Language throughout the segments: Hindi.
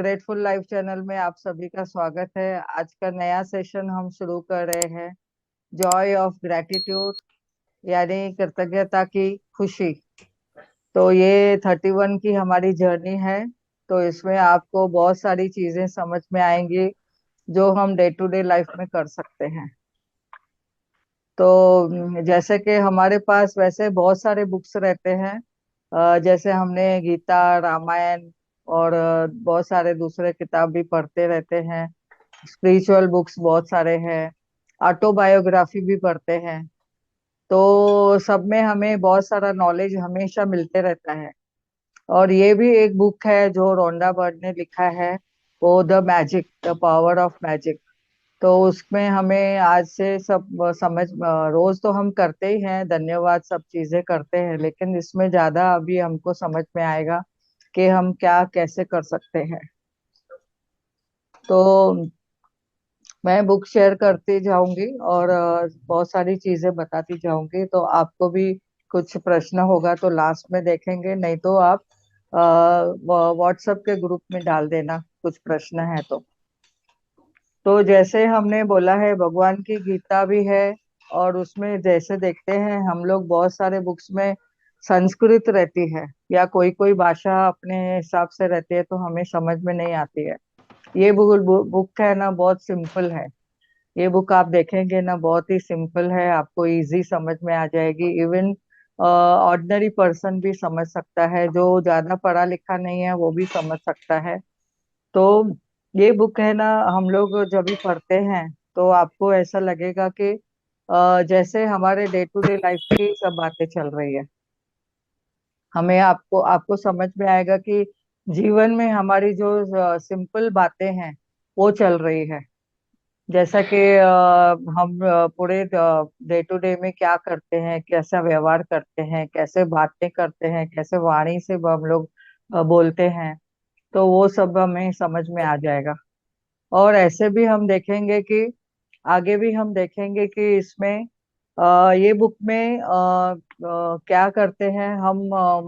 ग्रेटफुल लाइफ चैनल में आप सभी का स्वागत है। आज का नया सेशन हम शुरू कर रहे हैं, जॉय ऑफ ग्रेटिट्यूड, यानी कृतज्ञता की खुशी। तो ये 31 की हमारी जर्नी है। तो इसमें आपको बहुत सारी चीजें समझ में आएंगी जो हम डे टू डे लाइफ में कर सकते हैं। तो जैसे कि हमारे पास वैसे बहुत सारे बुक्स रहते हैं। जैसे हमने गीता, रामायण और बहुत सारे दूसरे किताब भी पढ़ते रहते हैं। स्पिरिचुअल बुक्स बहुत सारे हैं। ऑटोबायोग्राफी भी पढ़ते हैं। तो सब में हमें बहुत सारा नॉलेज हमेशा मिलते रहता है। और ये भी एक बुक है जो रोंडा बर्ड ने लिखा है, वो the magic, the power of magic. तो उसमें हमें आज से सब समझ, रोज तो हम करते ही हैं, धन्यवाद सब चीजें करते हैं, लेकिन इसमें ज्यादा अभी हमको समझ में आएगा कि हम क्या कैसे कर सकते हैं। तो मैं बुक शेयर करती जाऊंगी और बहुत सारी चीजें बताती जाऊंगी। तो आपको भी कुछ प्रश्न होगा तो लास्ट में देखेंगे, नहीं तो आप व्हाट्सएप के ग्रुप में डाल देना कुछ प्रश्न है तो जैसे हमने बोला है, भगवान की गीता भी है। और उसमें जैसे देखते हैं हम लोग, बहुत सारे बुक्स में संस्कृत रहती है या कोई कोई भाषा अपने हिसाब से रहती है, तो हमें समझ में नहीं आती है। ये बुक है ना, बहुत सिंपल है। ये बुक आप देखेंगे ना, बहुत ही सिंपल है, आपको इजी समझ में आ जाएगी। इवन ऑर्डिनरी पर्सन भी समझ सकता है, जो ज्यादा पढ़ा लिखा नहीं है वो भी समझ सकता है। तो ये बुक है ना, हम लोग जब भी पढ़ते हैं तो आपको ऐसा लगेगा कि जैसे हमारे डे टू डे लाइफ की सब बातें चल रही है। हमें आपको आपको समझ में आएगा कि जीवन में हमारी जो सिंपल बातें हैं वो चल रही है। जैसा कि हम पूरे डे टू डे में क्या करते हैं, कैसा व्यवहार करते हैं, कैसे बातें करते हैं, कैसे वाणी से हम लोग बोलते हैं, तो वो सब हमें समझ में आ जाएगा। और ऐसे भी हम देखेंगे कि आगे भी हम देखेंगे कि इसमें ये बुक में क्या करते हैं हम,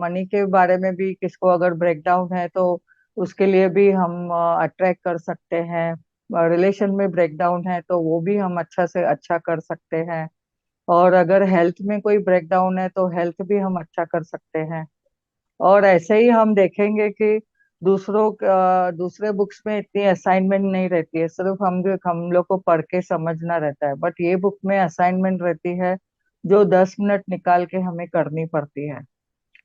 मनी के बारे में भी किसको अगर ब्रेकडाउन है तो उसके लिए भी हम अट्रैक्ट कर सकते हैं। रिलेशन में ब्रेकडाउन है तो वो भी हम अच्छा से अच्छा कर सकते हैं। और अगर हेल्थ में कोई ब्रेकडाउन है तो हेल्थ भी हम अच्छा कर सकते हैं। और ऐसे ही हम देखेंगे कि दूसरे बुक्स में इतनी असाइनमेंट नहीं रहती है, सिर्फ हम लोग को पढ़ के समझना रहता है। बट ये बुक में असाइनमेंट रहती है जो 10 मिनट निकाल के हमें करनी पड़ती है।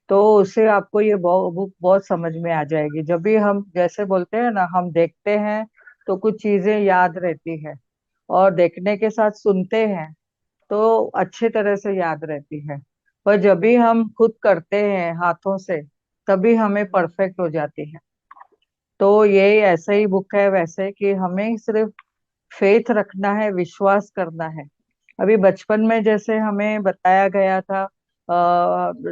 तो उससे आपको ये बुक बहुत समझ में आ जाएगी। जब भी हम जैसे बोलते हैं ना, हम देखते हैं तो कुछ चीजें याद रहती है, और देखने के साथ सुनते हैं तो अच्छे तरह से याद रहती है। पर जब भी हम खुद करते हैं हाथों से, तभी हमें परफेक्ट हो जाती है। तो ये ऐसे ही बुक है वैसे, कि हमें सिर्फ फेथ रखना है, विश्वास करना है। अभी बचपन में जैसे हमें बताया गया था,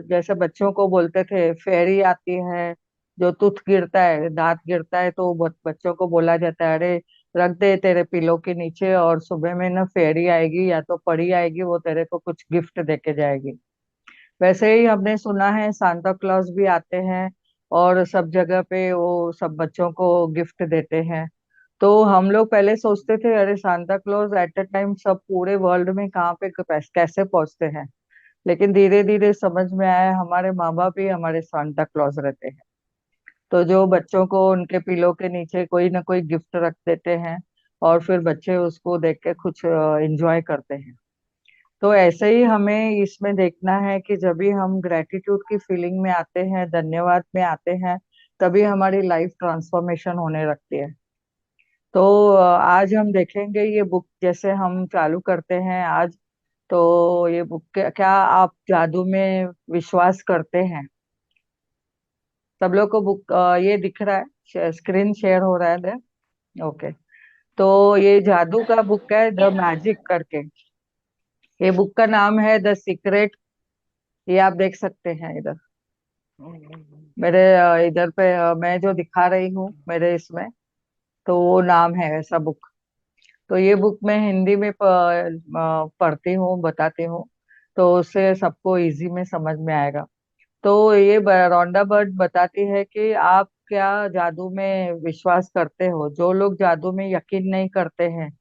जैसे बच्चों को बोलते थे फेरी आती है, जो टूथ गिरता है, दांत गिरता है, तो बच्चों को बोला जाता है, अरे रख दे तेरे पिलो के नीचे और सुबह में ना फेरी आएगी या तो परी आएगी, वो तेरे को कुछ गिफ्ट देके जाएगी। वैसे ही हमने सुना है सांता क्लॉज भी आते हैं और सब जगह पे वो सब बच्चों को गिफ्ट देते हैं। तो हम लोग पहले सोचते थे, अरे Santa Claus at a time सब पूरे वर्ल्ड में कहाँ पे कैसे पहुंचते हैं। लेकिन धीरे धीरे समझ में आया, हमारे माँ बाप ही हमारे सांता क्लॉज रहते हैं। तो जो बच्चों को उनके पिलो के नीचे कोई ना कोई गिफ्ट रख देते हैं, और फिर बच्चे उसको देख के कुछ एंजॉय करते हैं। तो ऐसे ही हमें इसमें देखना है कि जब भी हम ग्रेटिट्यूड की फीलिंग में आते हैं, धन्यवाद में आते हैं, तभी हमारी लाइफ ट्रांसफॉर्मेशन होने लगती है। तो आज हम देखेंगे ये बुक, जैसे हम चालू करते हैं आज। तो ये बुक, क्या आप जादू में विश्वास करते हैं? सब लोग को बुक ये दिख रहा है, स्क्रीन शेयर हो रहा है? ओके। तो ये जादू का बुक है, द मैजिक करके। ये बुक का नाम है द सीक्रेट। ये आप देख सकते हैं इधर मेरे इधर पे, मैं जो दिखा रही हूँ मेरे इसमें, तो वो नाम है ऐसा बुक। तो ये बुक मैं हिंदी में पढ़ती हूँ, बताती हूँ, तो उससे सबको इजी में समझ में आएगा। तो ये रोंडा बर्ड बताती है कि आप क्या जादू में विश्वास करते हो? जो लोग जादू में यकीन नहीं करते हैं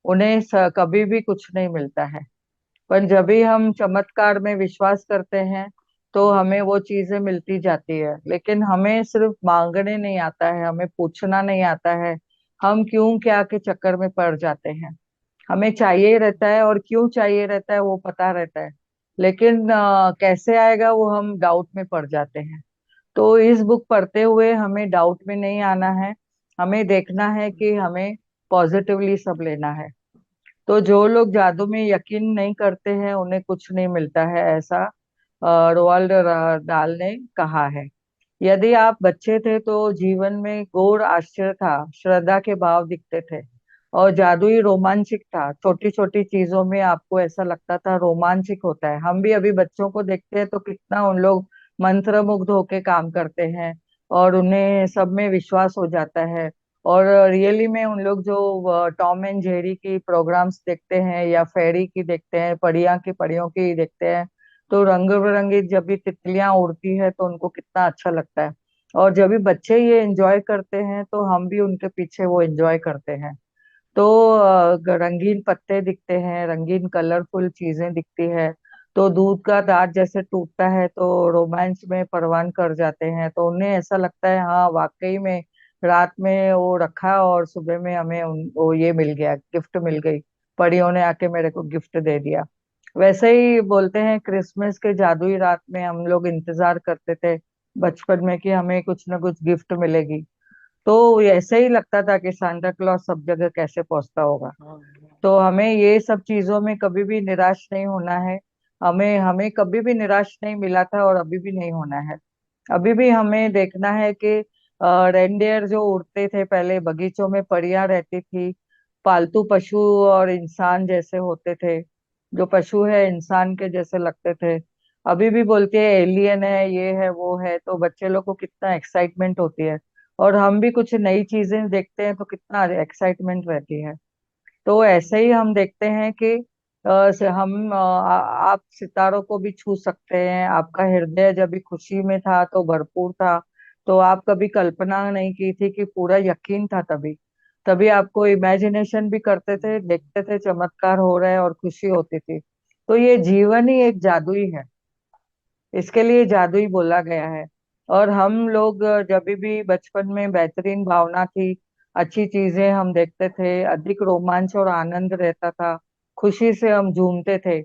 उन्हें कभी भी कुछ नहीं मिलता है। पर जब भी हम चमत्कार में विश्वास करते हैं तो हमें वो चीजें मिलती जाती है। लेकिन हमें सिर्फ मांगने नहीं आता है, हमें पूछना नहीं आता है। हम क्यों क्या के चक्कर में पड़ जाते हैं। हमें चाहिए रहता है और क्यों चाहिए रहता है वो पता रहता है। लेकिन कैसे आएगा वो हम डाउट में पड़ जाते हैं। तो इस बुक पढ़ते हुए हमें डाउट में नहीं आना है। हमें देखना है कि हमें पॉजिटिवली सब लेना है। तो जो लोग जादू में यकीन नहीं करते हैं उन्हें कुछ नहीं मिलता है, ऐसा रोवाल्ड डाल ने कहा है। यदि आप बच्चे थे तो जीवन में गौर आश्चर्य था, श्रद्धा के भाव दिखते थे और जादुई रोमांचिक था। छोटी छोटी चीजों में आपको ऐसा लगता था रोमांचिक होता है। हम भी अभी बच्चों को देखते हैं तो कितना उन लोग मंत्र मुग्ध होके काम करते हैं और उन्हें सब में विश्वास हो जाता है। और रियली में उन लोग जो टॉम एंड जेरी की प्रोग्राम्स देखते हैं या फेरी की देखते हैं, परियों की देखते हैं, तो रंग बिरंगी जब भी तितलियां उड़ती है तो उनको कितना अच्छा लगता है। और जब भी बच्चे ये एंजॉय करते हैं तो हम भी उनके पीछे वो एंजॉय करते हैं। तो रंगीन पत्ते दिखते हैं, रंगीन कलरफुल चीजें दिखती है। तो दूध का दांत जैसे टूटता है तो रोमांच में परवान कर जाते हैं, तो उन्हें ऐसा लगता है हाँ वाकई में रात में वो रखा और सुबह में हमें वो ये मिल गया, गिफ्ट मिल गई। परियों ने आके मेरे को गिफ्ट दे दिया। वैसे ही बोलते हैं क्रिसमस के जादुई रात में हम लोग इंतजार करते थे बचपन में कि हमें कुछ ना कुछ गिफ्ट मिलेगी। तो ऐसे ही लगता था कि सांता क्लॉज सब जगह कैसे पहुंचता होगा। हाँ। तो हमें ये सब चीजों में कभी भी निराश नहीं होना है। हमें हमें कभी भी निराश नहीं मिला था और अभी भी नहीं होना है। अभी भी हमें देखना है कि रेंडियर जो उड़ते थे पहले बगीचों में, परियां रहती थी, पालतू पशु और इंसान जैसे होते थे। जो पशु है इंसान के जैसे लगते थे। अभी भी बोलते हैं एलियन है, ये है वो है, तो बच्चे लोग को कितना एक्साइटमेंट होती है। और हम भी कुछ नई चीजें देखते हैं तो कितना एक्साइटमेंट रहती है। तो ऐसे ही हम देखते हैं कि हम आप सितारों को भी छू सकते हैं। आपका हृदय जब भी खुशी में था तो भरपूर था, तो आप कभी कल्पना नहीं की थी कि पूरा यकीन था तभी। तभी आपको इमेजिनेशन भी करते थे, देखते थे चमत्कार हो रहा है और खुशी होती थी। तो ये जीवन ही एक जादुई है, इसके लिए जादुई बोला गया है। और हम लोग जब भी बचपन में बेहतरीन भावना थी, अच्छी चीजें हम देखते थे, अधिक रोमांच और आनंद रहता था, खुशी से हम झूमते थे।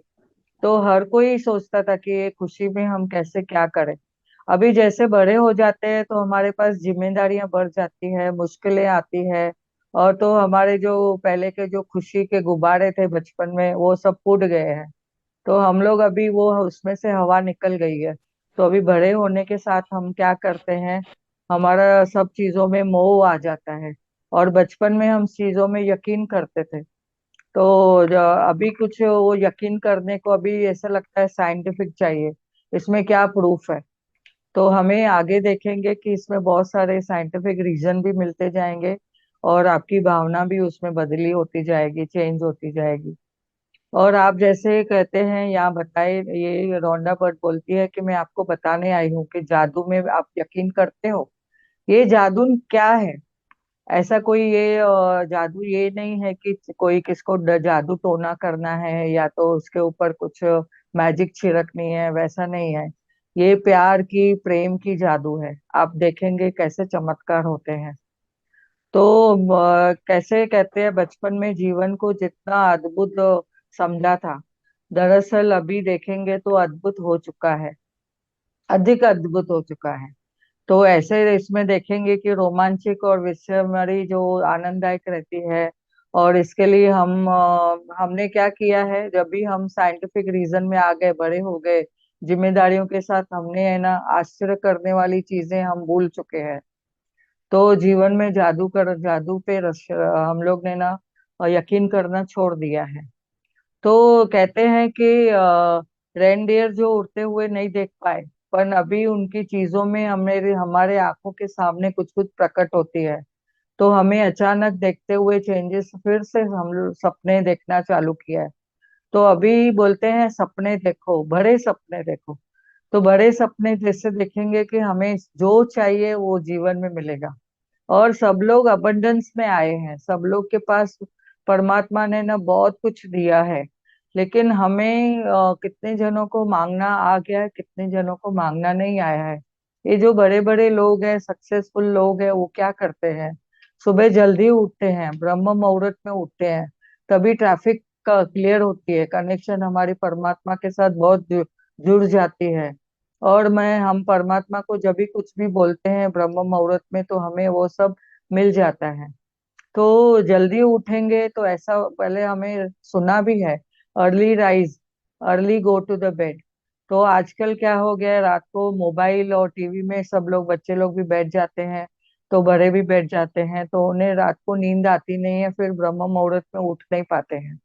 तो हर कोई सोचता था कि ये खुशी में हम कैसे क्या करें। अभी जैसे बड़े हो जाते हैं तो हमारे पास जिम्मेदारियां बढ़ जाती है, मुश्किलें आती है। और तो हमारे जो पहले के जो खुशी के गुब्बारे थे बचपन में वो सब फूट गए हैं। तो हम लोग अभी वो उसमें से हवा निकल गई है। तो अभी बड़े होने के साथ हम क्या करते हैं, हमारा सब चीजों में मोह आ जाता है। और बचपन में हम चीजों में यकीन करते थे। तो अभी कुछ वो यकीन करने को अभी ऐसा लगता है साइंटिफिक चाहिए, इसमें क्या प्रूफ है। तो हमें आगे देखेंगे कि इसमें बहुत सारे साइंटिफिक रीजन भी मिलते जाएंगे और आपकी भावना भी उसमें बदली होती जाएगी, चेंज होती जाएगी। और आप जैसे कहते हैं यहाँ बताए, ये रोंडा बर्ड बोलती है कि मैं आपको बताने आई हूँ कि जादू में आप यकीन करते हो। ये जादू क्या है? ऐसा कोई ये जादू ये नहीं है कि कोई किसको जादू टोना करना है या तो उसके ऊपर कुछ मैजिक छिड़कनी है, वैसा नहीं है। ये प्यार की, प्रेम की जादू है। आप देखेंगे कैसे चमत्कार होते हैं। तो कैसे कहते हैं बचपन में जीवन को जितना अद्भुत समझा था, दरअसल अभी देखेंगे तो अद्भुत हो चुका है, अधिक अद्भुत हो चुका है। तो ऐसे इसमें देखेंगे कि रोमांचिक और विस्मयकारी जो आनंददायक रहती है। और इसके लिए हमने क्या किया है, जब भी हम साइंटिफिक रीजन में आ गए, बड़े हो गए, जिम्मेदारियों के साथ, हमने है ना आश्चर्य करने वाली चीजें हम भूल चुके हैं। तो जीवन में जादू पे हम लोग ने ना यकीन करना छोड़ दिया है। तो कहते हैं कि रेनडियर जो उड़ते हुए नहीं देख पाए, पर अभी उनकी चीजों में हमें हमारे आंखों के सामने कुछ कुछ प्रकट होती है। तो हमें अचानक देखते हुए चेंजेस, फिर से हम लोग सपने देखना चालू किया है। तो अभी बोलते हैं सपने देखो, बड़े सपने देखो। तो बड़े सपने जैसे देखेंगे कि हमें जो चाहिए वो जीवन में मिलेगा। और सब लोग अबंडेंस में आए हैं, सब लोग के पास परमात्मा ने ना बहुत कुछ दिया है। लेकिन हमें कितने जनों को मांगना आ गया है, कितने जनों को मांगना नहीं आया है। ये जो बड़े बड़े लोग हैं, सक्सेसफुल लोग हैं, वो क्या करते हैं? सुबह जल्दी उठते हैं, ब्रह्म मुहूर्त में उठते हैं, तभी ट्रैफिक का क्लियर होती है, कनेक्शन हमारी परमात्मा के साथ बहुत जुड़ जाती है। और मैं हम परमात्मा को जब भी कुछ भी बोलते हैं ब्रह्म मुहूर्त में, तो हमें वो सब मिल जाता है। तो जल्दी उठेंगे तो ऐसा पहले हमें सुना भी है, early rise early go to the bed. तो आजकल क्या हो गया है, रात को मोबाइल और टीवी में सब लोग, बच्चे लोग भी बैठ जाते हैं, तो बड़े भी बैठ जाते हैं, तो उन्हें रात को नींद आती नहीं है, फिर ब्रह्म मुहूर्त में उठ नहीं पाते हैं।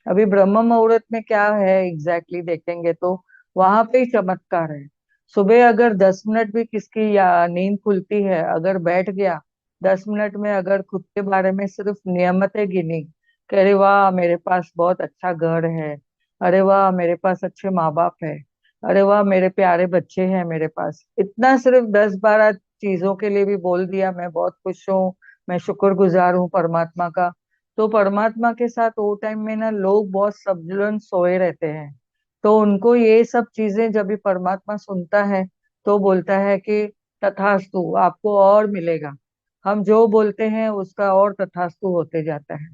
अभी ब्रह्म मुहूर्त में क्या है एग्जैक्टली देखेंगे तो वहां पे ही चमत्कार है। सुबह अगर 10 मिनट भी किसकी या नींद खुलती है, अगर बैठ गया 10 मिनट में, अगर खुद के बारे में सिर्फ नियमतें गिनी कि अरे वाह मेरे पास बहुत अच्छा घर है, अरे वाह मेरे पास अच्छे माँ बाप है, अरे वाह मेरे प्यारे बच्चे हैं मेरे पास, इतना सिर्फ 10-12 चीजों के लिए भी बोल दिया, मैं बहुत खुश हूँ, मैं शुक्रगुजार हूँ परमात्मा का। तो परमात्मा के साथ वो टाइम में ना लोग बहुत सबजुलन सोए रहते हैं। तो उनको ये सब चीजें जब भी परमात्मा सुनता है, तो बोलता है कि तथास्तु, आपको और मिलेगा। हम जो बोलते हैं उसका और तथास्तु होते जाता है।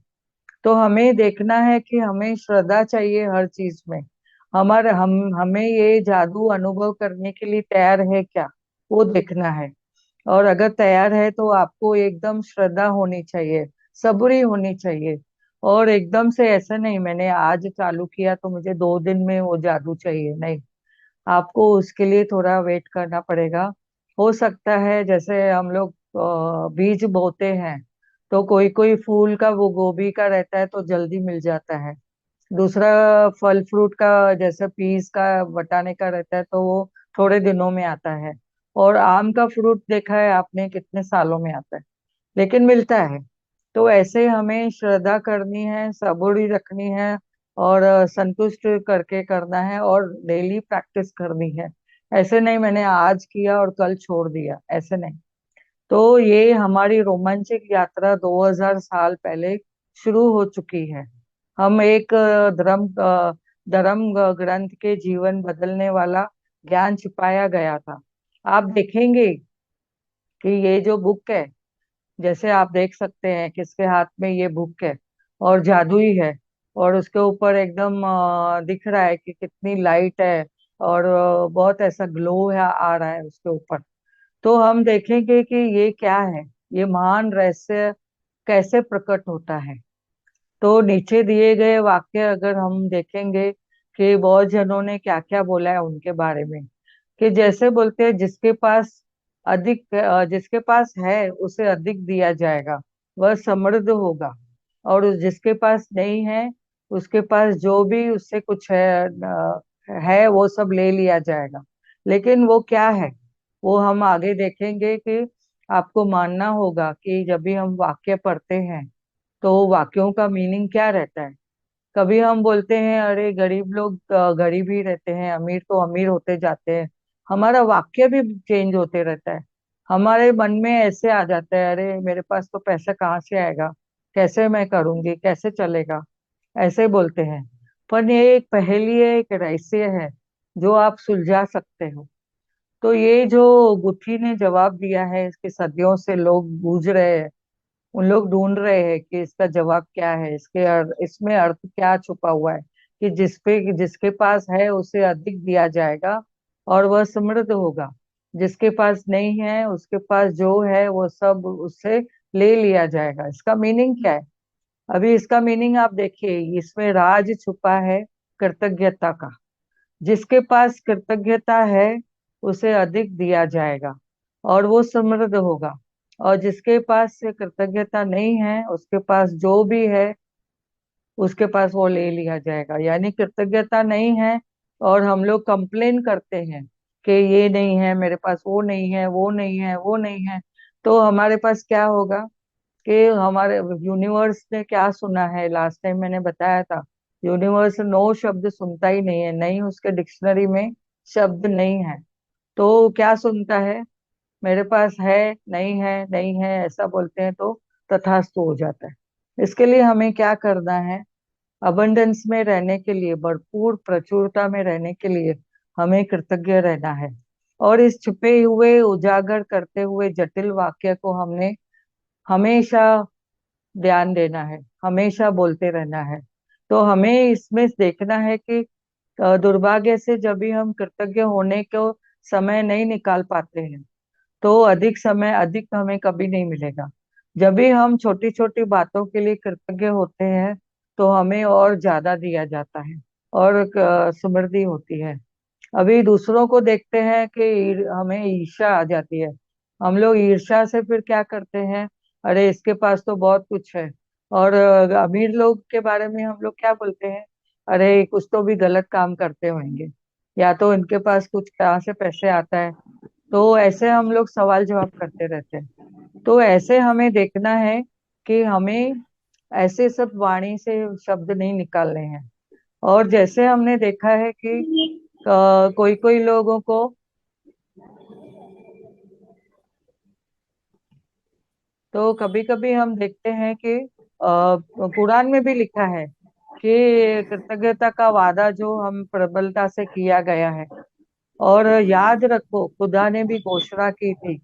तो हमें देखना है कि हमें श्रद्धा चाहिए हर चीज में। हमारे हमें ये जादू अनुभव करने के लिए तैयार है क्या, वो देखना है। और अगर तैयार है तो आपको एकदम श्रद्धा होनी चाहिए, सबूरी होनी चाहिए। और एकदम से ऐसा नहीं, मैंने आज चालू किया तो मुझे 2 दिन में वो जादू चाहिए, नहीं। आपको उसके लिए थोड़ा वेट करना पड़ेगा। हो सकता है जैसे हम लोग बीज बोते हैं, तो कोई कोई फूल का, वो गोभी का रहता है तो जल्दी मिल जाता है। दूसरा फल फ्रूट का, जैसे पीस का, बटाने का रहता है तो वो थोड़े दिनों में आता है। और आम का फ्रूट देखा है आपने, कितने सालों में आता है, लेकिन मिलता है। तो ऐसे हमें श्रद्धा करनी है, सबूरी रखनी है, और संतुष्ट करके करना है, और डेली प्रैक्टिस करनी है। ऐसे नहीं मैंने आज किया और कल छोड़ दिया, ऐसे नहीं। तो ये हमारी रोमांचक यात्रा 2000 साल पहले शुरू हो चुकी है। हम एक धर्म ग्रंथ के जीवन बदलने वाला ज्ञान छिपाया गया था। आप देखेंगे कि ये जो बुक है, जैसे आप देख सकते हैं किसके हाथ में ये बुक है, और जादुई है, और उसके ऊपर एकदम दिख रहा है कि कितनी लाइट है, और बहुत ऐसा ग्लो है, आ रहा है उसके ऊपर। तो हम देखेंगे कि ये क्या है, ये महान रहस्य कैसे प्रकट होता है। तो नीचे दिए गए वाक्य अगर हम देखेंगे कि बहुत जनों ने क्या क्या बोला है उनके बारे में, कि जैसे बोलते हैं जिसके पास है उसे अधिक दिया जाएगा, वह समृद्ध होगा। और जिसके पास नहीं है, उसके पास जो भी उससे कुछ है वो सब ले लिया जाएगा। लेकिन वो क्या है, वो हम आगे देखेंगे कि आपको मानना होगा कि जब भी हम वाक्य पढ़ते हैं, तो वाक्यों का मीनिंग क्या रहता है। कभी हम बोलते हैं अरे गरीब लोग गरीब ही रहते हैं, अमीर तो अमीर होते जाते हैं, हमारा वाक्य भी चेंज होते रहता है। हमारे मन में ऐसे आ जाता है, अरे मेरे पास तो पैसा कहाँ से आएगा, कैसे मैं करूंगी, कैसे चलेगा, ऐसे बोलते हैं। पर ये एक पहेली है, एक रहस्य है जो आप सुलझा सकते हो। तो ये जो गुत्थी ने जवाब दिया है, इसके सदियों से लोग बूझ रहे हैं, उन लोग ढूंढ रहे हैं कि इसका जवाब क्या है, इसमें अर्थ क्या छुपा हुआ है, कि जिसके पास है उसे अधिक दिया जाएगा और वह समृद्ध होगा। जिसके पास नहीं है, उसके पास जो है वो सब उससे ले लिया जाएगा। इसका मीनिंग क्या है? अभी इसका मीनिंग आप देखिए, इसमें राज छुपा है कृतज्ञता का। जिसके पास कृतज्ञता है उसे अधिक दिया जाएगा और वो समृद्ध होगा। और जिसके पास से कृतज्ञता नहीं है, उसके पास जो भी है उसके पास वो ले लिया जाएगा। यानी कृतज्ञता नहीं है, और हम लोग कंप्लेन करते हैं कि ये नहीं है मेरे पास, वो नहीं है, वो नहीं है, वो नहीं है। तो हमारे पास क्या होगा कि हमारे यूनिवर्स ने क्या सुना है, लास्ट टाइम मैंने बताया था, यूनिवर्स नो शब्द सुनता ही नहीं है, नहीं उसके डिक्शनरी में शब्द नहीं है तो क्या सुनता है? मेरे पास है, नहीं है, नहीं है ऐसा बोलते हैं तो तथास्तु हो जाता है। इसके लिए हमें क्या करना है? अबंडेंस में रहने के लिए, भरपूर प्रचुरता में रहने के लिए हमें कृतज्ञ रहना है। और इस छुपे हुए उजागर करते हुए जटिल वाक्य को हमने हमेशा ध्यान देना है, हमेशा बोलते रहना है। तो हमें इसमें देखना है कि दुर्भाग्य से जब भी हम कृतज्ञ होने को समय नहीं निकाल पाते हैं तो अधिक समय अधिक हमें कभी नहीं मिलेगा। जब भी हम छोटी छोटी बातों के लिए कृतज्ञ होते हैं तो हमें और ज्यादा दिया जाता है और समृद्धि होती है। अभी दूसरों को देखते हैं कि हमें ईर्ष्या आ जाती है। हम लोग ईर्ष्या से फिर क्या करते हैं? अरे इसके पास तो बहुत कुछ है। और अमीर लोग के बारे में हम लोग क्या बोलते हैं? अरे कुछ तो भी गलत काम करते होंगे, या तो इनके पास कुछ कहाँ से पैसे आता है। तो ऐसे हम लोग सवाल जवाब करते रहते हैं। तो ऐसे हमें देखना है कि हमें ऐसे सब वाणी से शब्द नहीं निकालने हैं। और जैसे हमने देखा है कि कोई कोई लोगों को, तो कभी कभी हम देखते हैं कि कुरान में भी लिखा है कि कृतज्ञता का वादा जो हम प्रबलता से किया गया है। और याद रखो खुदा ने भी घोषणा की थी।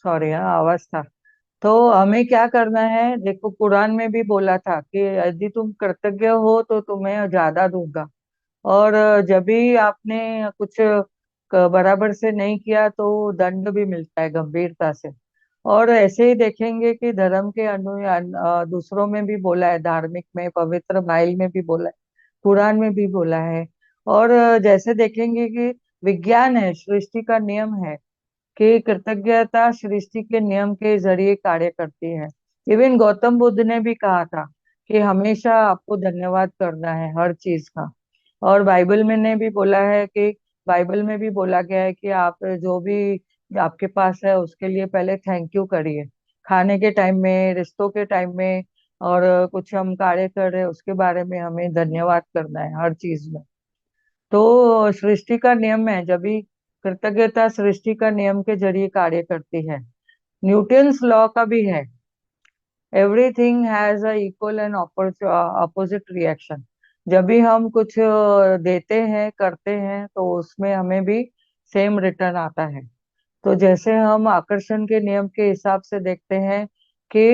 सॉरी, हाँ आवाज था। तो हमें क्या करना है? देखो कुरान में भी बोला था कि यदि तुम कृतज्ञ हो तो तुम्हें ज्यादा दूंगा। और जब भी आपने कुछ बराबर से नहीं किया तो दंड भी मिलता है गंभीरता से। और ऐसे ही देखेंगे कि धर्म के दूसरों में भी बोला है, धार्मिक में, पवित्र बाइबल में भी बोला है, कुरान में भी बोला है। और जैसे देखेंगे कि विज्ञान है, सृष्टि का नियम है कि कृतज्ञता सृष्टि के नियम के जरिए कार्य करती है। इवन गौतम बुद्ध ने भी कहा था कि हमेशा आपको धन्यवाद करना है हर चीज का। और बाइबल में ने भी बोला है कि बाइबल में भी बोला गया है कि आप जो भी आपके पास है उसके लिए पहले थैंक यू करिए। खाने के टाइम में, रिश्तों के टाइम में, और कुछ हम कार्य कर रहे हैं उसके बारे में हमें धन्यवाद करना है हर चीज में। तो सृष्टि का नियम है, जब भी कृतज्ञता सृष्टि का नियम के जरिए कार्य करती है। न्यूटन्स लॉ का भी है, everything has a equal and opposite reaction. जब भी हम कुछ देते हैं, करते हैं, तो उसमें हमें भी सेम रिटर्न आता है। तो जैसे हम आकर्षण के नियम के हिसाब से देखते हैं कि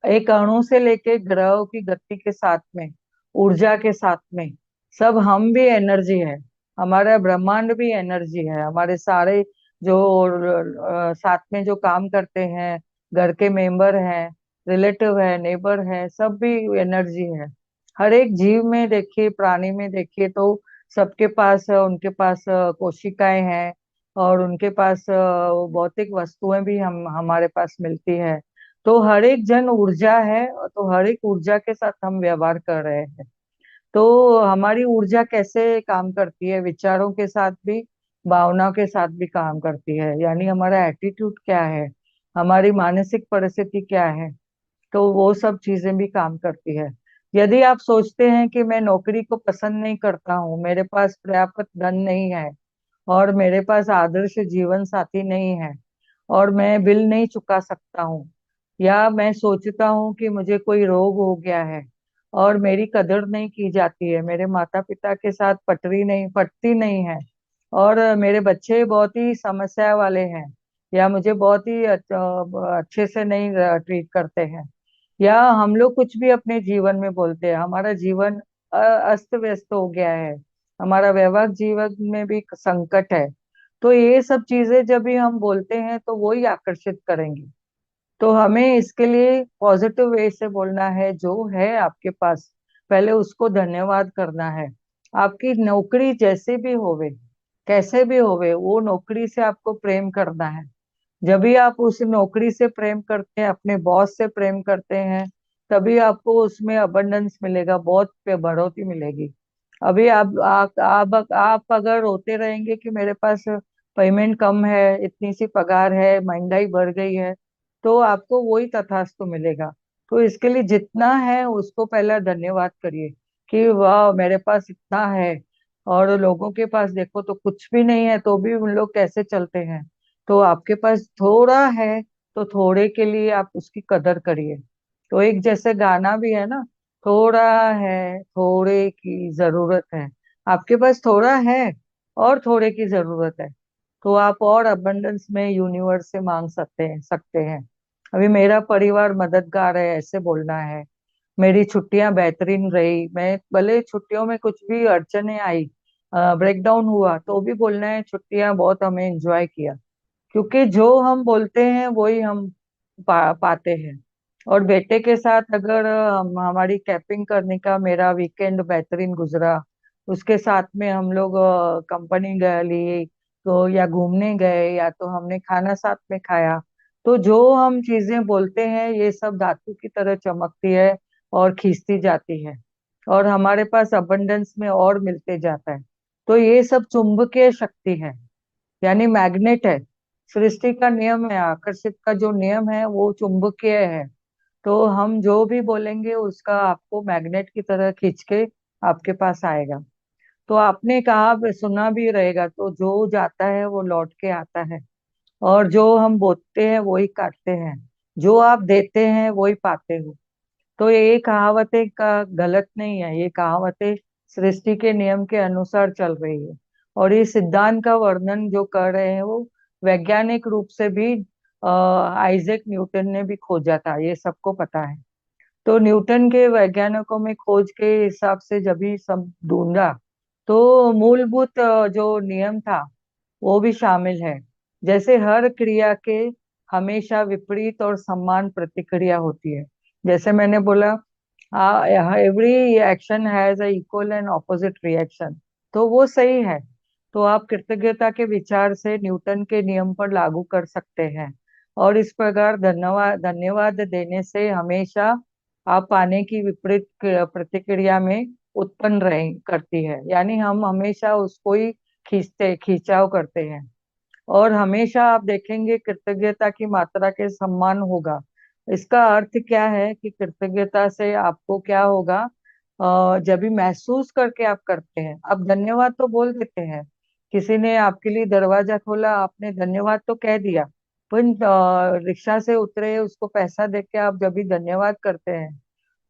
एक अणु से लेके ग्रहों की गति के साथ में, ऊर्जा के साथ में, सब हम भी एनर्जी है। हमारा ब्रह्मांड भी एनर्जी है। हमारे सारे जो साथ में जो काम करते हैं, घर के मेंबर हैं, रिलेटिव है, नेबर है, सब भी एनर्जी है। हर एक जीव में देखिए, प्राणी में देखिए तो सबके पास उनके पास कोशिकाएं हैं। और उनके पास भौतिक वस्तुएं भी हम हमारे पास मिलती है। तो हर एक जन ऊर्जा है, तो हर एक ऊर्जा के साथ हम व्यवहार कर रहे हैं। तो हमारी ऊर्जा कैसे काम करती है? विचारों के साथ भी, भावनाओं के साथ भी काम करती है। यानी हमारा एटीट्यूड क्या है, हमारी मानसिक परिस्थिति क्या है, तो वो सब चीजें भी काम करती है। यदि आप सोचते हैं कि मैं नौकरी को पसंद नहीं करता हूँ, मेरे पास पर्याप्त धन नहीं है, और मेरे पास आदर्श जीवन साथी नहीं है, और मैं बिल नहीं चुका सकता हूँ, या मैं सोचता हूँ कि मुझे कोई रोग हो गया है और मेरी कदर नहीं की जाती है, मेरे माता पिता के साथ पटरी नहीं पटती नहीं है, और मेरे बच्चे बहुत ही समस्या वाले हैं, या मुझे बहुत ही अच्छे से नहीं ट्रीट करते हैं, या हम लोग कुछ भी अपने जीवन में बोलते हैं, हमारा जीवन अस्त व्यस्त हो गया है, हमारा वैवाहिक जीवन में भी संकट है। तो ये सब चीजें जब भी हम बोलते हैं तो वो ही आकर्षित करेंगी। तो हमें इसके लिए पॉजिटिव वे से बोलना है, जो है आपके पास पहले उसको धन्यवाद करना है। आपकी नौकरी जैसे भी होवे, कैसे भी होवे, वो नौकरी से आपको प्रेम करना है। जब भी आप उस नौकरी से प्रेम करते हैं, अपने बॉस से प्रेम करते हैं, तभी आपको उसमें अबंडेंस मिलेगा, बहुत पे बढ़ोतरी मिलेगी। अभी आप अगर रोते रहेंगे कि मेरे पास पेमेंट कम है, इतनी सी पगार है, महंगाई बढ़ गई है, तो आपको वही तथास्तु मिलेगा। तो इसके लिए जितना है उसको पहला धन्यवाद करिए कि वाह मेरे पास इतना है। और लोगों के पास देखो तो कुछ भी नहीं है, तो भी उन लोग कैसे चलते हैं। तो आपके पास थोड़ा है, तो थोड़े के लिए आप उसकी कदर करिए। तो एक जैसे गाना भी है ना, थोड़ा है थोड़े की जरूरत है। आपके पास थोड़ा है और थोड़े की जरूरत है, तो आप और अबंडेंस में यूनिवर्स से मांग सकते हैं। अभी मेरा परिवार मददगार है, ऐसे बोलना है। मेरी छुट्टियां बेहतरीन रही, मैं भले छुट्टियों में कुछ भी अड़चने आई, ब्रेकडाउन हुआ, तो भी बोलना है छुट्टियां बहुत हमें एंजॉय किया। क्योंकि जो हम बोलते हैं वही हम पाते हैं। और बेटे के साथ अगर हमारी कैपिंग करने का मेरा वीकेंड बेहतरीन गुजरा, उसके साथ में हम लोग कंपनी गए लिए, तो या घूमने गए या तो हमने खाना साथ में खाया, तो जो हम चीजें बोलते हैं ये सब धातु की तरह चमकती है और खींचती जाती है, और हमारे पास अबंडेंस में और मिलते जाता है। तो ये सब चुंबकीय शक्ति है, यानी मैग्नेट है। सृष्टि का नियम है, आकर्षित का जो नियम है वो चुंबकीय है। तो हम जो भी बोलेंगे उसका आपको मैग्नेट की तरह खींच के आपके पास आएगा। तो आपने कहा सुना भी रहेगा, तो जो जाता है वो लौट के आता है, और जो हम बोते हैं वही काटते हैं, जो आप देते हैं वही पाते हो। तो ये कहावतें का गलत नहीं है, ये कहावतें सृष्टि के नियम के अनुसार चल रही है। और ये सिद्धांत का वर्णन जो कर रहे हैं वो वैज्ञानिक रूप से भी आइजैक न्यूटन ने भी खोजा था, ये सबको पता है। तो न्यूटन के वैज्ञानिकों में खोज के हिसाब से जब भी सब ढूंढा, तो मूलभूत जो नियम था वो भी शामिल है। जैसे हर क्रिया के हमेशा विपरीत और समान प्रतिक्रिया होती है। जैसे मैंने बोला, every action has a equal and opposite reaction, तो वो सही है। तो आप कृतज्ञता के विचार से न्यूटन के नियम पर लागू कर सकते हैं। और इस प्रकार धन्यवाद धन्यवाद देने से हमेशा आप पाने की विपरीत प्रतिक्रिया में उत्पन्न रहे करती है, यानी हम हमेशा उसको ही खींचाव करते हैं। और हमेशा आप देखेंगे कृतज्ञता की मात्रा के समान होगा। इसका अर्थ क्या है कि कृतज्ञता से आपको क्या होगा, जब भी महसूस करके आप करते हैं, आप धन्यवाद तो बोल देते हैं। किसी ने आपके लिए दरवाजा खोला, आपने धन्यवाद तो कह दिया, पर रिक्शा से उतरे उसको पैसा दे के आप जब भी धन्यवाद करते हैं,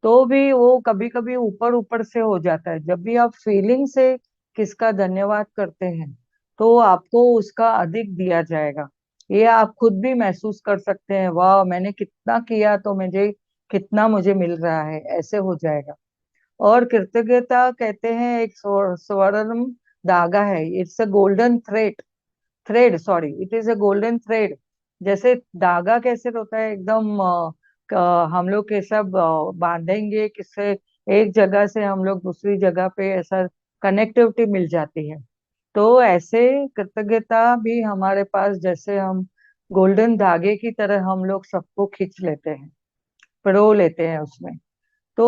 तो भी वो कभी कभी ऊपर ऊपर से हो जाता है। जब भी आप फीलिंग से किसका धन्यवाद करते हैं, तो आपको उसका अधिक दिया जाएगा। ये आप खुद भी महसूस कर सकते हैं, वाह मैंने कितना किया तो कितना मुझे मिल रहा है, ऐसे हो जाएगा। और कृतज्ञता कहते हैं एक स्वर्ण धागा है, it's a golden thread, it is a golden thread. जैसे धागा कैसे होता है एकदम हम लोग कैसा बांधेंगे किससे, एक जगह से हम लोग दूसरी जगह पे ऐसा कनेक्टिविटी मिल जाती है। तो ऐसे कृतज्ञता भी हमारे पास, जैसे हम गोल्डन धागे की तरह हम लोग सबको खींच लेते हैं, पिरो लेते हैं उसमें। तो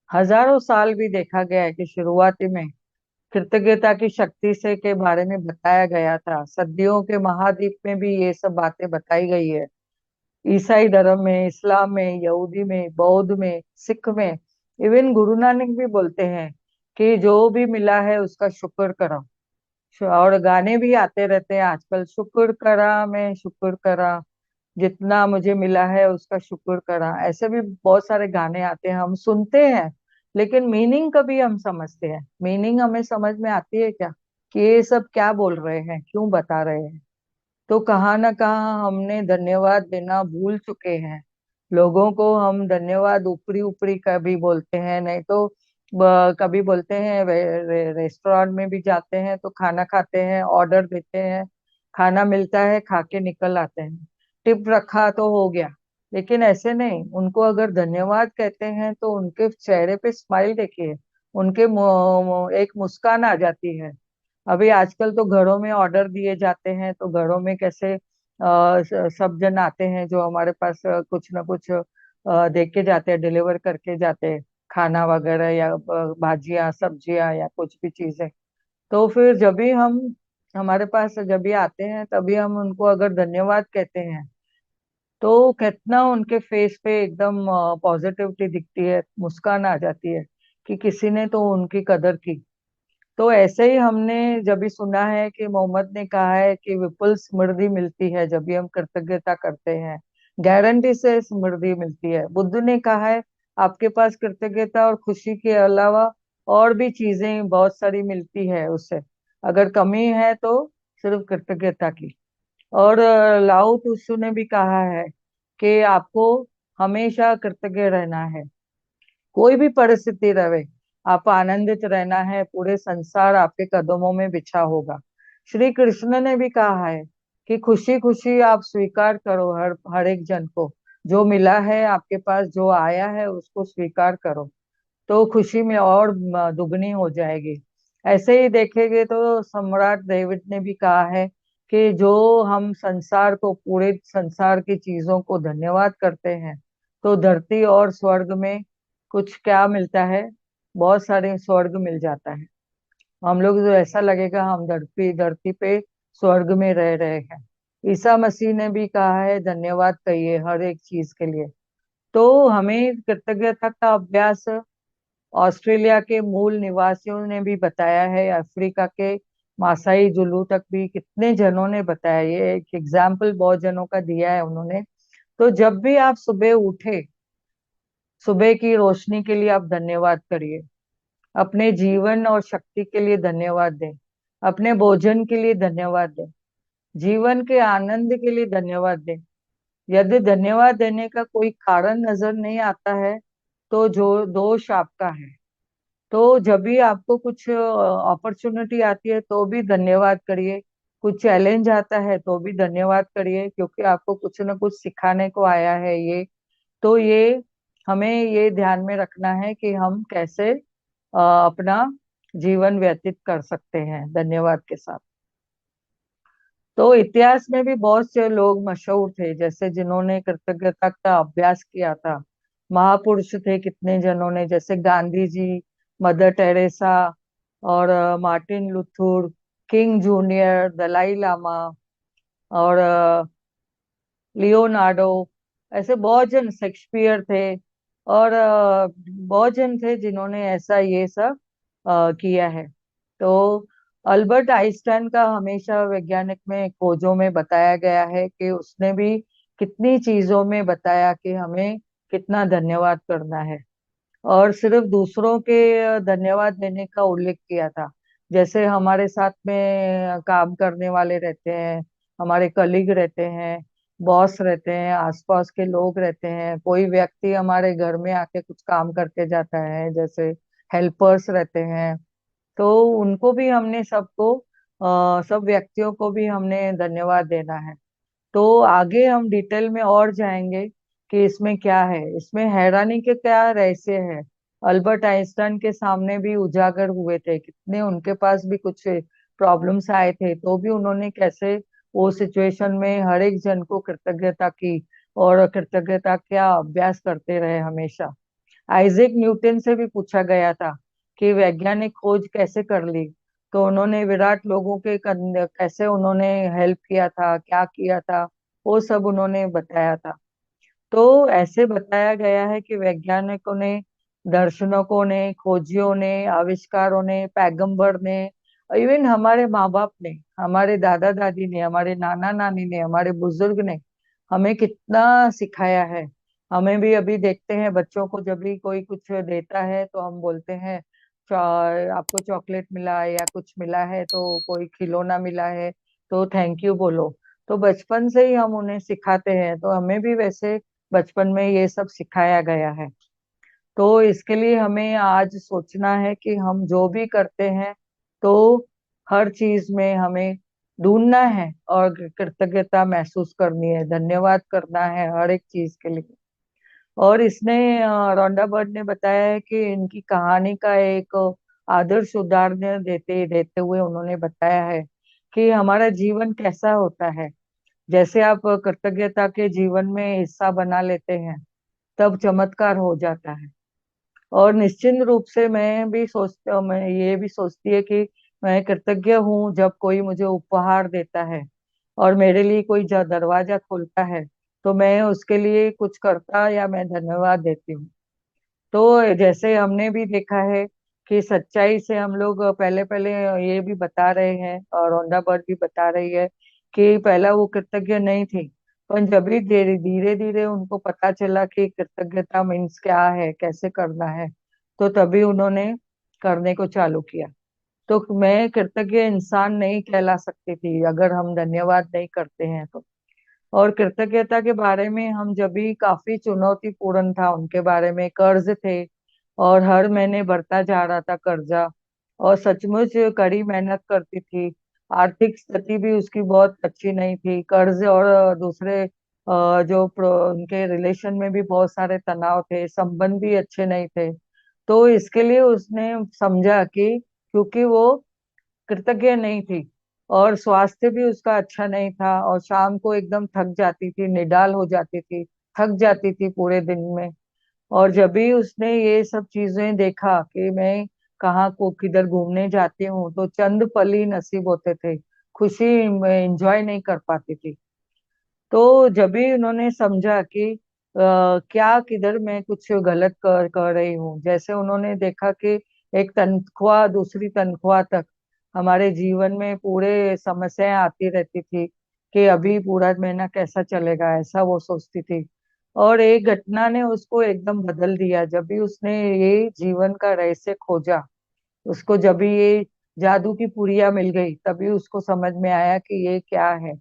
हजारों साल भी देखा गया है कि शुरुआती में कृतज्ञता की शक्ति से के बारे में बताया गया था। सदियों के महाद्वीप में भी ये सब बातें बताई गई है। ईसाई धर्म में, इस्लाम में, यहूदी में, बौद्ध में, सिख में, इवन गुरु नानक भी बोलते हैं कि जो भी मिला है उसका शुक्र करो। और गाने भी आते रहते हैं आजकल, शुक्र करा मैं शुक्र करा, जितना मुझे मिला है उसका शुक्र करा। ऐसे भी बहुत सारे गाने आते हैं, हम सुनते हैं, लेकिन मीनिंग कभी हम समझते हैं, मीनिंग हमें समझ में आती है क्या कि ये सब क्या बोल रहे हैं, क्यों बता रहे हैं। तो कहाँ ना कहाँ हमने धन्यवाद देना भूल चुके हैं। लोगों को हम धन्यवाद ऊपरी ऊपरी कभी बोलते हैं, नहीं तो कभी बोलते हैं रेस्टोरेंट में भी जाते हैं तो खाना खाते हैं, ऑर्डर देते हैं, खाना मिलता है, खा के निकल आते हैं, टिप रखा तो हो गया। लेकिन ऐसे नहीं, उनको अगर धन्यवाद कहते हैं तो उनके चेहरे पे स्माइल देखिए, उनके एक मुस्कान आ जाती है। अभी आजकल तो घरों में ऑर्डर दिए जाते हैं, तो घरों में कैसे सब जन आते हैं जो हमारे पास कुछ ना कुछ दे के जाते हैं, डिलीवर करके जाते हैं खाना वगैरह या भाजियाँ सब्जियाँ या कुछ भी चीजें। तो फिर जब भी हम हमारे पास जब भी आते हैं तभी हम उनको अगर धन्यवाद कहते हैं तो कितना उनके फेस पे एकदम पॉजिटिविटी दिखती है, मुस्कान आ जाती है कि किसी ने तो उनकी कदर की। तो ऐसे ही हमने जब भी सुना है कि मोहम्मद ने कहा है कि विपुल समृद्धि मिलती है जब भी हम कृतज्ञता करते हैं, गारंटी से समृद्धि मिलती है। बुद्ध ने कहा है आपके पास कृतज्ञता और खुशी के अलावा और भी चीजें बहुत सारी मिलती है उससे, अगर कमी है तो सिर्फ कृतज्ञता की। और लाओ त्सु ने भी कहा है कि आपको हमेशा कृतज्ञ रहना है, कोई भी परिस्थिति रहे, आप आनंदित रहना है, पूरे संसार आपके कदमों में बिछा होगा। श्री कृष्ण ने भी कहा है कि खुशी खुशी आप स्वीकार करो हर हर एक जन को, जो मिला है आपके पास, जो आया है उसको स्वीकार करो, तो खुशी में और दुगनी हो जाएगी। ऐसे ही देखेंगे तो सम्राट डेविड ने भी कहा है कि जो हम संसार को, पूरे संसार की चीजों को धन्यवाद करते हैं तो धरती और स्वर्ग में कुछ क्या मिलता है, बहुत सारे स्वर्ग मिल जाता है। हम लोग जो ऐसा लगेगा हम धरती धरती पे स्वर्ग में रह रहे हैं। ईसा मसीह ने भी कहा है धन्यवाद कहिए हर एक चीज के लिए। तो हमें कृतज्ञता का अभ्यास ऑस्ट्रेलिया के मूल निवासियों ने भी बताया है, अफ्रीका के मासाई जुलू तक भी कितने जनों ने बताया, ये एक एग्जाम्पल बहुत जनों का दिया है उन्होंने। तो जब भी आप सुबह उठे, सुबह की रोशनी के लिए आप धन्यवाद करिए, अपने जीवन और शक्ति के लिए धन्यवाद दें, अपने भोजन के लिए धन्यवाद दें, जीवन के आनंद के लिए धन्यवाद दें। यदि धन्यवाद देने का कोई कारण नजर नहीं आता है तो जो दोष आपका है। तो जब भी आपको कुछ अपॉर्चुनिटी आती है तो भी धन्यवाद करिए, कुछ चैलेंज आता है तो भी धन्यवाद करिए, क्योंकि आपको कुछ न कुछ सिखाने को आया है ये। तो ये हमें ये ध्यान में रखना है कि हम कैसे अपना जीवन व्यतीत कर सकते हैं धन्यवाद के साथ। तो इतिहास में भी बहुत से लोग मशहूर थे जैसे जिन्होंने कृतज्ञता का अभ्यास किया था। महापुरुष थे कितने जनों ने, जैसे गांधी जी, मदर टेरेसा और Martin Luther, King Junior, Dalai Lama और लियोनार्डो, ऐसे बहुत जन, शेक्सपियर थे और बहुत जन थे जिन्होंने ऐसा ये सब किया है। तो अल्बर्ट आइंस्टाइन का हमेशा वैज्ञानिक में खोजों में बताया गया है कि उसने भी कितनी चीजों में बताया कि हमें कितना धन्यवाद करना है, और सिर्फ दूसरों के धन्यवाद देने का उल्लेख किया था। जैसे हमारे साथ में काम करने वाले रहते हैं, हमारे कलीग रहते हैं, बॉस रहते हैं, आसपास के लोग रहते हैं, कोई व्यक्ति हमारे घर में आके कुछ काम करके जाता है, जैसे हेल्पर्स रहते हैं। तो उनको भी हमने सबको सब व्यक्तियों को भी हमने धन्यवाद देना है। तो आगे हम डिटेल में और जाएंगे कि इसमें क्या है, इसमें हैरानी के क्या रहस्य है। अल्बर्ट आइंस्टाइन के सामने भी उजागर हुए थे, कितने उनके पास भी कुछ प्रॉब्लम्स आए थे, तो भी उन्होंने कैसे वो सिचुएशन में हर एक जन को कृतज्ञता की और कृतज्ञता का अभ्यास करते रहे हमेशा। आइजैक न्यूटन से भी पूछा गया था कि वैज्ञानिक खोज कैसे कर ली, तो उन्होंने विराट लोगों के कैसे उन्होंने हेल्प किया था, क्या किया था, वो सब उन्होंने बताया था। तो ऐसे बताया गया है कि वैज्ञानिकों ने, दर्शनकों ने, खोजियों ने, आविष्कारों ने, पैगंबर ने, इवन हमारे माँ बाप ने, हमारे दादा दादी ने, हमारे नाना नानी ने, हमारे बुजुर्ग ने हमें कितना सिखाया है। हमें भी अभी देखते हैं बच्चों को जब भी कोई कुछ देता है तो हम बोलते हैं आपको चॉकलेट मिला है या कुछ मिला है, तो कोई खिलौना मिला है तो थैंक यू बोलो। तो बचपन से ही हम उन्हें सिखाते हैं, तो हमें भी वैसे बचपन में ये सब सिखाया गया है। तो इसके लिए हमें आज सोचना है कि हम जो भी करते हैं तो हर चीज में हमें ढूंढना है और कृतज्ञता महसूस करनी है, धन्यवाद करना है हर एक चीज के लिए। और इसने रोंडा बर्ड ने बताया है कि इनकी कहानी का एक आदर्श उदाहरण देते देते हुए उन्होंने बताया है कि हमारा जीवन कैसा होता है। जैसे आप कृतज्ञता के जीवन में हिस्सा बना लेते हैं तब चमत्कार हो जाता है। और निश्चित रूप से मैं ये भी सोचती है कि मैं कृतज्ञ हूँ जब कोई मुझे उपहार देता है और मेरे लिए कोई दरवाजा खोलता है, तो मैं उसके लिए कुछ करता या मैं धन्यवाद देती हूँ। तो जैसे हमने भी देखा है कि सच्चाई से हम लोग पहले पहले ये भी बता रहे हैं और रौंडा बर्ग भी बता रही है कि पहला वो कृतज्ञ नहीं थी, पर जब भी धीरे धीरे धीरे उनको पता चला कि कृतज्ञता मीन्स क्या है, कैसे करना है, तो तभी उन्होंने करने को चालू किया। तो मैं कृतज्ञ इंसान नहीं कहला सकती थी अगर हम धन्यवाद नहीं करते हैं तो। और कृतज्ञता के बारे में हम जब भी काफी चुनौतीपूर्ण था उनके बारे में, कर्ज थे और हर महीने बढ़ता जा रहा था कर्जा, और सचमुच कड़ी मेहनत करती थी। आर्थिक स्थिति भी उसकी बहुत अच्छी नहीं थी, कर्ज और दूसरे उनके रिलेशन में भी बहुत सारे तनाव थे, संबंध भी अच्छे नहीं थे। तो इसके लिए उसने समझा कि क्योंकि वो कृतज्ञ नहीं थी और स्वास्थ्य भी उसका अच्छा नहीं था और शाम को एकदम थक जाती थी, निडाल हो जाती थी, थक जाती थी पूरे दिन में। और जब भी उसने ये सब चीजें देखा कि मैं कहाँ को किधर घूमने जाती हूँ तो चंद पल ही नसीब होते थे, खुशी में एंजॉय नहीं कर पाती थी। तो जब भी उन्होंने समझा कि क्या किधर मैं कुछ गलत कर रही हूँ, जैसे उन्होंने देखा कि एक तनख्वाह दूसरी तनख्वाह तक हमारे जीवन में पूरे समस्याएं आती रहती थी कि अभी पूरा महीना कैसा चलेगा, ऐसा वो सोचती थी। और एक घटना ने उसको एकदम बदल दिया जब भी उसने ये जीवन का रहस्य खोजा। उसको जब भी ये जादू की पुड़िया मिल गई तभी उसको समझ में आया कि ये क्या है।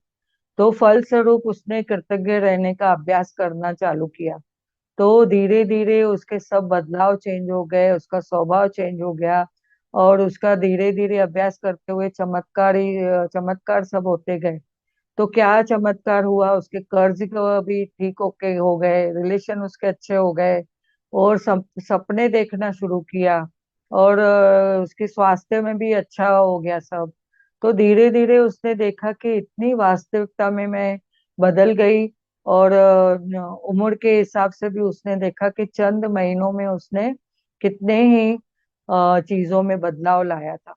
तो फलस्वरूप उसने कृतज्ञ रहने का अभ्यास करना चालू किया। तो धीरे धीरे उसके सब बदलाव चेंज हो गए, उसका स्वभाव चेंज हो गया और उसका धीरे धीरे अभ्यास करते हुए चमत्कार सब होते गए। तो क्या चमत्कार हुआ, उसके कर्ज को भी ठीक होके हो गए, रिलेशन उसके अच्छे हो गए और सपने देखना शुरू किया और उसके स्वास्थ्य में भी अच्छा हो गया सब। तो धीरे धीरे उसने देखा कि इतनी वास्तविकता में मैं बदल गई और उम्र के हिसाब से भी उसने देखा कि चंद महीनों में उसने कितने ही चीजों में बदलाव लाया था।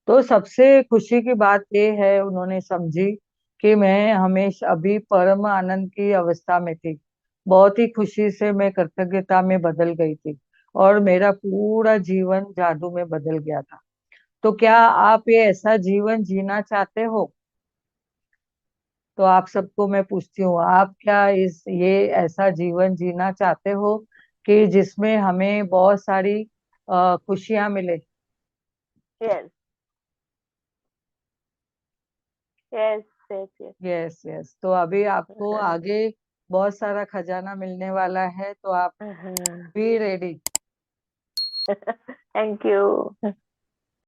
तो सबसे खुशी की बात ये है उन्होंने समझी कि मैं हमेशा अभी परम आनंद की अवस्था में थी, बहुत ही खुशी से मैं कृतज्ञता में बदल गई थी और मेरा पूरा जीवन जादू में बदल गया था। तो क्या आप ये ऐसा जीवन जीना चाहते हो? तो आप सबको मैं पूछती हूँ, आप क्या इस ये ऐसा जीवन जीना चाहते हो कि जिसमें हमें बहुत सारी खुशियां मिले? Yes, yes, yes, yes. Yes yes, तो अभी आपको आगे बहुत सारा खजाना मिलने वाला है, तो आप भी रेडी? Thank you.